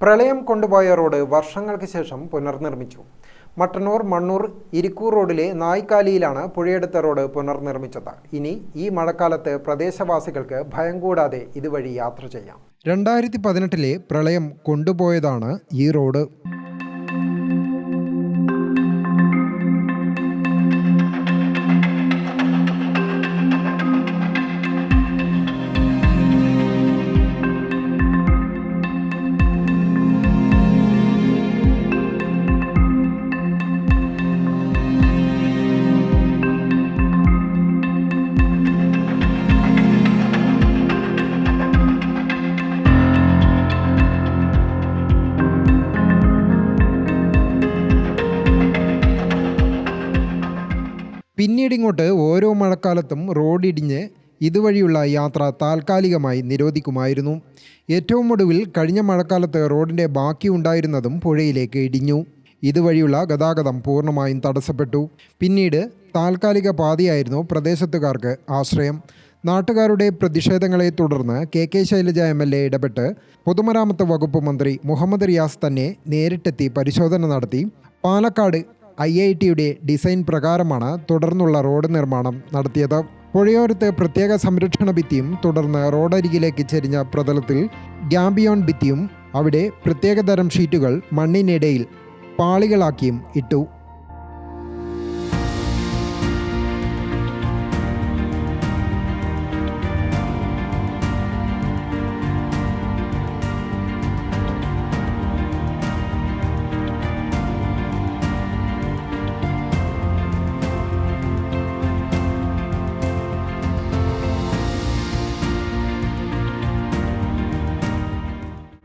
പ്രളയം കൊണ്ടുപോയ റോഡ് വർഷങ്ങൾക്ക് ശേഷം പുനർനിർമ്മിച്ചു. മട്ടന്നൂർ മണ്ണൂർ ഇരിക്കൂർ റോഡിലെ നായ്ക്കാലിയിലാണ് പുഴയെടുത്ത റോഡ് പുനർനിർമ്മിച്ചത്. ഇനി ഈ മഴക്കാലത്ത് പ്രദേശവാസികൾക്ക് ഭയം കൂടാതെ ഇതുവഴി യാത്ര ചെയ്യാം. 2018 പ്രളയം കൊണ്ടുപോയതാണ് ഈ റോഡ്. പിന്നീടിങ്ങോട്ട് ഓരോ മഴക്കാലത്തും റോഡിടിഞ്ഞ് ഇതുവഴിയുള്ള യാത്ര താൽക്കാലികമായി നിരോധിക്കുമായിരുന്നു. ഏറ്റവും ഒടുവിൽ കഴിഞ്ഞ മഴക്കാലത്ത് റോഡിൻ്റെ ബാക്കി ഉണ്ടായിരുന്നതും പുഴയിലേക്ക് ഇടിഞ്ഞു. ഇതുവഴിയുള്ള ഗതാഗതം പൂർണ്ണമായും തടസ്സപ്പെട്ടു. പിന്നീട് താൽക്കാലിക പാതയായിരുന്നു പ്രദേശത്തുകാർക്ക് ആശ്രയം. നാട്ടുകാരുടെ പ്രതിഷേധങ്ങളെ തുടർന്ന് കെ ശൈലജ MLA ഇടപെട്ട് പൊതുമരാമത്ത് വകുപ്പ് മന്ത്രി മുഹമ്മദ് റിയാസ് തന്നെ നേരിട്ടെത്തി പരിശോധന നടത്തി. പാലക്കാട് IITയുടെ ഡിസൈൻ പ്രകാരമാണ് തുടർന്നുള്ള റോഡ് നിർമ്മാണം നടത്തിയത്. പുഴയോരത്ത് പ്രത്യേക സംരക്ഷണ ഭിത്തിയും തുടർന്ന് റോഡരികിലേക്ക് ചെരിഞ്ഞ പ്രതലത്തിൽ ഗ്യാബിയോൺ ഭിത്തിയും അവിടെ പ്രത്യേകതരം ഷീറ്റുകൾ മണ്ണിനിടയിൽ പാളികളാക്കിയും ഇട്ടു.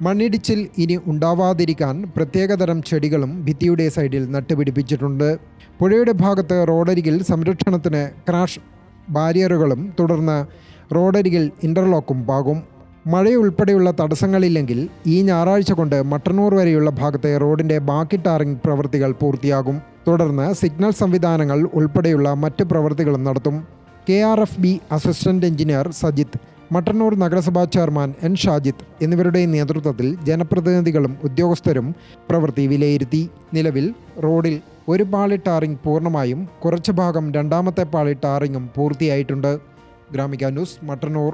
മണ്ണിടിച്ചിൽ ഇനി ഉണ്ടാവാതിരിക്കാൻ പ്രത്യേകതരം ചെടികളും ഭിത്തിയുടെ സൈഡിൽ നട്ടുപിടിപ്പിച്ചിട്ടുണ്ട്. പുഴയുടെ ഭാഗത്ത് റോഡരികിൽ സംരക്ഷണത്തിന് ക്രാഷ് ബാരിയറുകളും തുടർന്ന് റോഡരികിൽ ഇൻ്റർലോക്കും പാകും. മഴയുൾപ്പെടെയുള്ള തടസ്സങ്ങളില്ലെങ്കിൽ ഈ ഞായറാഴ്ച കൊണ്ട് മട്ടന്നൂർ വരെയുള്ള ഭാഗത്തെ റോഡിൻ്റെ ബാക്കി ടാറിംഗ് പ്രവൃത്തികൾ പൂർത്തിയാകും. തുടർന്ന് സിഗ്നൽ സംവിധാനങ്ങൾ ഉൾപ്പെടെയുള്ള മറ്റ് പ്രവൃത്തികളും നടത്തും. KRFB assistant engineer Sajith, Mattannur നഗരസഭാ ചെയർമാൻ N ഷാജിത്ത് എന്നിവരുടെ നേതൃത്വത്തിൽ ജനപ്രതിനിധികളും ഉദ്യോഗസ്ഥരും പ്രവൃത്തി വിലയിരുത്തി. നിലവിൽ റോഡിൽ ഒരു പാളി ടാറിംഗ് പൂർണ്ണമായും കുറച്ച് ഭാഗം രണ്ടാമത്തെ പാളി ടാറിങ്ങും പൂർത്തിയായിട്ടുണ്ട്. ഗ്രാമിക ന്യൂസ്, മട്ടന്നൂർ.